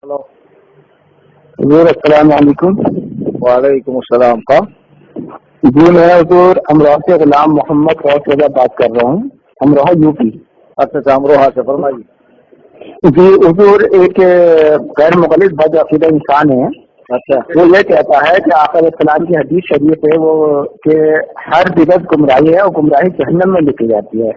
Hello. हुजूर अस्सलाम वालेकुम। वालेकुम अस्सलाम। का जी मैं हुजूर अमरोहा से गुलाम मोहम्मद गौस रजा बात कर रहा हूँ, अमरोहा यूपी। अच्छा, अमरोहा से फरमाइए। जी हुजूर, एक गैर मुखलिस बदअकीदा इंसान है। अच्छा, वो ये कहता है कि आका अलैहिस्सलाम की हदीस शरीफ है वो कि हर बिदअत गुमराही है और गुमराही जहन्नम में लिखी जाती है,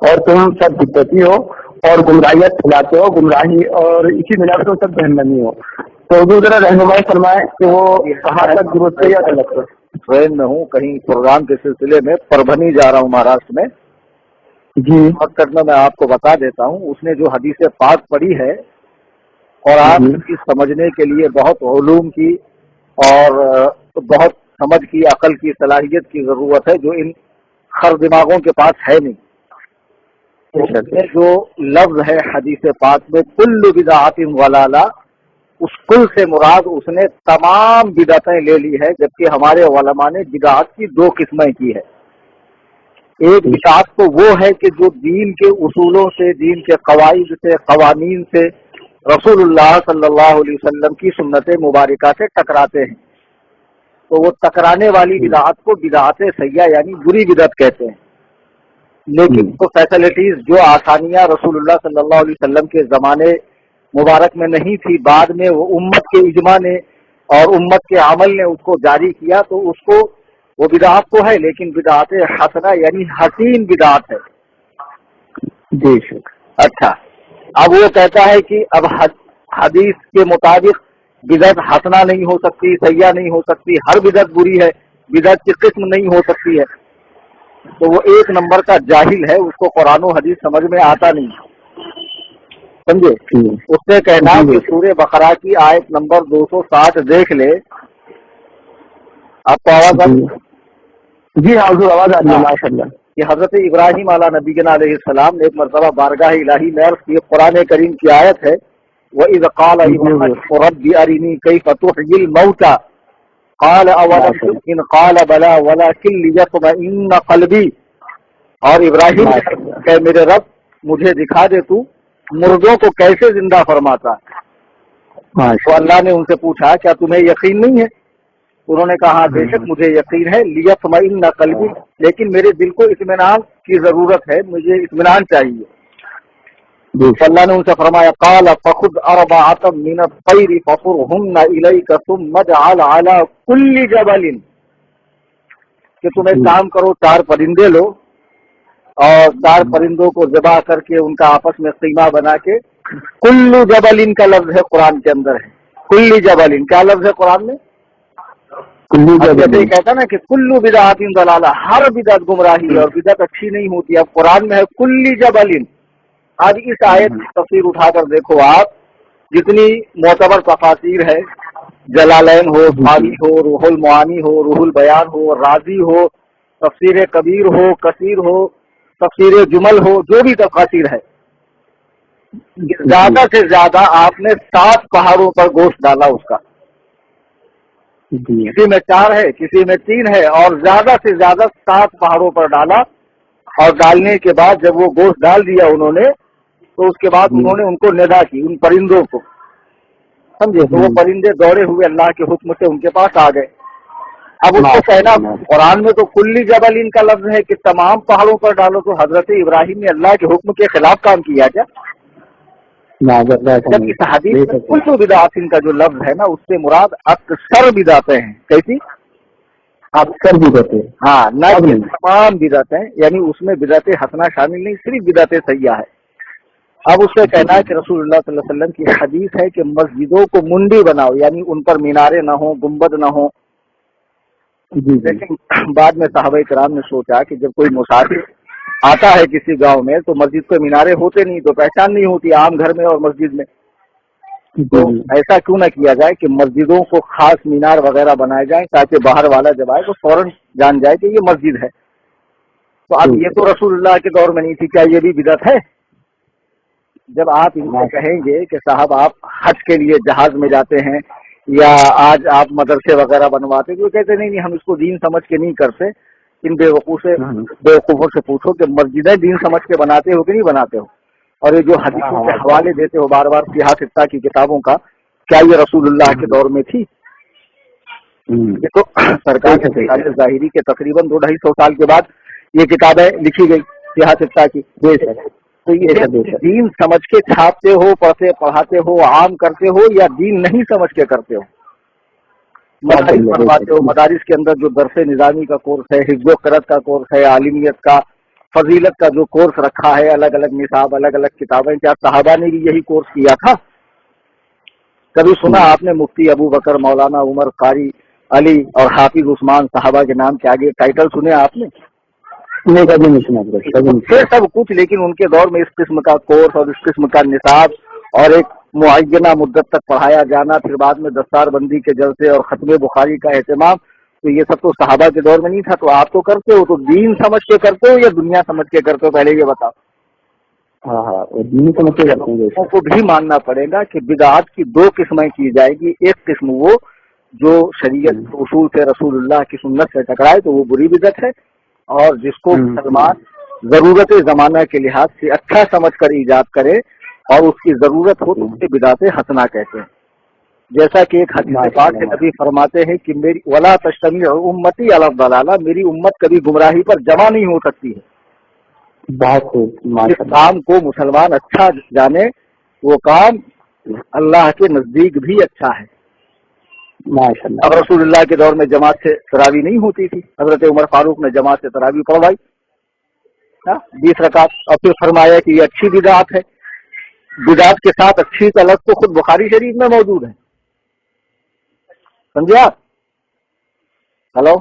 और तुम सब बिदअती हो और गुमराहियत फैलाते हो, गुमराही, और इसी बिना पर तुम सब जहन्नमी हो। तो हुजूर जरा रहनुमाई फरमाए कि वो कहाँ तक दुरुस्त है या गलत है। ट्रेन में हूँ, कहीं प्रोग्राम के सिलसिले में परभनी जा रहा हूँ, महाराष्ट्र में। जी मकसद में मैं आपको बता देता हूँ, उसने जो हदीस पाक पढ़ी है और आप जी इसकी समझने के लिए बहुत उलूम की और बहुत समझ की, अकल की, सलाहियत की जरूरत है, जो इन खर दिमागों के पास है नहीं। उसमें जो लफ्ज है हदीस पाक में कुल्लु बिदअतिन वलाला, उस कुल से मुराद उसने तमाम बिदअतें ले ली है, जबकि हमारे उलमा ने बिदअत की दो किस्में की है। एक बिदअत तो वो है कि जो दीन के उसूलों से, दीन के कवाइद से, कवानीन से, रसूलुल्लाह सल्लल्लाहु अलैहि वसल्लम की सुन्नत मुबारका से टकराते हैं, तो वो टकराने वाली बिदअत को बिदअत सय्या यानी बुरी बिदअत कहते हैं। लेकिन तो फैसिलिटीज, जो आसानियां रसूलुल्लाह सल्लल्लाहु अलैहि वसल्लम के ज़माने मुबारक में नहीं थी, बाद में वो उम्मत के इजमा ने और उम्मत के अमल ने उसको जारी किया, तो उसको वो बिदअत तो है, लेकिन बिदअत हसना यानी हसीन बिदअत है। जी अच्छा, अब वो कहता है कि अब हदीस के मुताबिक बिदअत हसना नहीं हो सकती, सय्या नहीं हो सकती, हर बिदअत बुरी है, बिदअत की किस्म नहीं हो सकती है। तो वो एक नंबर का जाहिल है, उसको कुरान और हदीस समझ में आता नहीं, समझे। उससे कहना कि सूरे बकरा की आयत नंबर 260 देख ले। आपको आवाज आ रही? जी हाँ हुजूर, आवाज आ रही है माशाअल्लाह। कि हजरत इब्राहिम अला नबीना अलैहिस्सलाम ने एक मरतबा बारगाह इलाही में अर्ज़ की, कुरान करीम की आयत है, व इज़ क़ाल इब्राहीम रब्बी अरिनी कैफ़ तुह्यिल मौता क़ाल अवलम तु'मिन क़ाल बला वलाकिन लियत्मइन्ना क़ल्बी। और इब्राहिम कहे, मेरे रब मुझे दिखा दे तू मुर्दों को कैसे जिंदा फरमाता है। तो अल्लाह ने उनसे पूछा, क्या तुम्हें यकीन नहीं है? उन्होंने कहा, बेशक मुझे यकीन है, लियत्मइन्ना क़ल्बी, लेकिन मेरे दिल को इत्मीनान की जरूरत है, मुझे इत्मीनान चाहिए। तो अल्लाह ने उनसे फरमाया, क़ाल फ़ख़ुज़ अर्बअतम मिन अत-तैरि फ़सुरहुन्ना इलैका सुम्मा जअल अला कुल्लि जबलिन, कि तुम एक काम करो, 4 परिंदे लो और 4 परिंदों को ज़बा करके उनका आपस में कीमा बना के, कुल्लु जबलिन का लफ्ज है कुरान के अंदर है। कुल्ली जबलिन क्या लफ्ज है कुरान में? जैसे कहता ना कि कुल्लु बिदअतिन दलाला, हर बिदअत गुमराही और बिदअत अच्छी नहीं होती। अब कुरान में है कुल्ली जबलिन। आज इस आयत की तफसीर उठाकर देखो आप, जितनी मोतबर तफासीर है, जलालैन हो, भावी हो, रूहुल मुआनी हो, रूहुल बयान हो, राजी हो, तफसीर कबीर हो, कसीर हो, तफसीर जुमल हो, जो भी तफासीर है, ज्यादा से ज्यादा आपने 7 पहाड़ों पर गोश्त डाला उसका। किसी में 4 है, किसी में 3 है, और ज्यादा से ज्यादा 7 पहाड़ों पर डाला। और डालने के बाद जब वो गोश्त डाल दिया उन्होंने, तो उसके बाद उन्होंने उनको निदा की, उन परिंदों को, समझे। तो वो परिंदे दौड़े हुए अल्लाह के हुक्म से उनके पास आ गए। अब उसको कहना, कुरान में तो कुल्ली जबलिन का लफ्ज है कि तमाम पहाड़ों पर डालो, तो हजरत इब्राहिम ने अल्लाह के हुक्म के खिलाफ काम किया क्या? जब इस हदीस में कुल्लु बिदअतिन का जो लफ्ज है ना, उससे मुराद अक्सर बिदअतें हैं। कैसी? अक्सर बिदअतें, हाँ, न कि तमाम बिदअतें, यानी उसमें बिदअत हसना शामिल नहीं, सिर्फ बिदअत सय्या है। अब उससे कहना है कि रसूलुल्लाह सल्लल्लाहु अलैहि वसल्लम की हदीस है कि मस्जिदों को मुंडी बनाओ, यानी उन पर मीनारे न हो, गुंबद न हो। लेकिन बाद में सहाबा किराम ने सोचा कि जब कोई मुसाफिर आता है किसी गांव में, तो मस्जिद पे मीनारे होते नहीं, तो पहचान नहीं होती आम घर में और मस्जिद में। तो ऐसा क्यों न किया जाए कि मस्जिदों को खास मीनार वगैरह बनाए जाए, ताकि बाहर वाला जब आए तो फौरन जान जाए कि ये मस्जिद है। तो अब ये तो रसूलुल्लाह के दौर में नहीं थी, क्या ये भी बिदअत है? जब आप इनको कहेंगे कि साहब आप हज के लिए जहाज में जाते हैं, या आज आप मदरसे वगैरह बनवाते हैं, तो कहते नहीं हम इसको दीन समझ के नहीं करते। इन बेवकूफों से पूछो कि मस्जिदें दीन समझ के बनाते हो कि नहीं बनाते हो। और ये जो हदीसों के हवाले देते हो बार बार सियाह सित्ता की किताबों का, کیا یہ رسول اللہ کے دور میں تھی؟ یہ تو سرکار ظاہری کے تقریباً 200-250 سال کے بعد یہ کتابیں لکھی گئی سیاست کی. تو یہ دین سمجھ کے چھاپتے ہو، پڑھاتے ہو، عام کرتے ہو، یا دین نہیں سمجھ کے کرتے ہو؟ مدارس پڑھواتے ہو، مدارس کے اندر جو درس نظامی کا کورس ہے، حفظ و قرأت کا کورس ہے، عالمیت کا، فضیلت کا جو کورس رکھا ہے، الگ الگ نصاب، الگ الگ کتابیں، کیا صحابہ نے بھی یہی کورس کیا تھا؟ کبھی سنا آپ نے مفتی ابو بکر، مولانا عمر، قاری علی اور حافظ عثمان صحابہ کے نام کے آگے ٹائٹل سنے آپ نے؟ کبھی نہیں سنا سب کچھ، لیکن ان کے دور میں اس قسم کا کورس اور اس قسم کا نصاب اور ایک معینہ مدت تک پڑھایا جانا، پھر بعد میں دستار بندی کے جلسے اور ختم بخاری کا اہتمام، تو یہ سب تو صحابہ کے دور میں نہیں تھا. تو آپ تو کرتے ہو، تو دین سمجھ کے کرتے ہو یا دنیا سمجھ کے کرتے ہو؟ پہلے یہ بتاؤ. دین سمجھ کے کرتے ہیں. کو بھی ماننا پڑے گا کہ بدعات کی 2 قسمیں کی جائے گی. ایک قسم وہ جو شریعت اصول سے، رسول اللہ کی سنت سے ٹکرائے تو وہ بری بدعت ہے، اور جس کو مسلمان ضرورت زمانہ کے لحاظ سے اچھا سمجھ کر ایجاد کرے اور اس کی ضرورت ہو تو اسے بدعت حسنہ کہتے ہیں. جیسا کہ ایک حدیث پاک سے نبی فرماتے ہیں کہ میری ولا تجتمع امتی علی الضلالہ، میری امت کبھی گمراہی پر جمع نہیں ہو سکتی ہے. جس کام کو مسلمان اچھا جانے وہ کام اللہ کے نزدیک بھی اچھا ہے. اب رسول اللہ کے دور میں جماعت سے تراویح نہیں ہوتی تھی، حضرت عمر فاروق نے جماعت سے تراویح پڑھوائی 20 رکعت، اور پھر فرمایا کہ یہ اچھی بدعت ہے. بدعت کے ساتھ اچھی کا لفظ تو خود بخاری شریف میں موجود ہے. سمجھے آپ؟ ہلو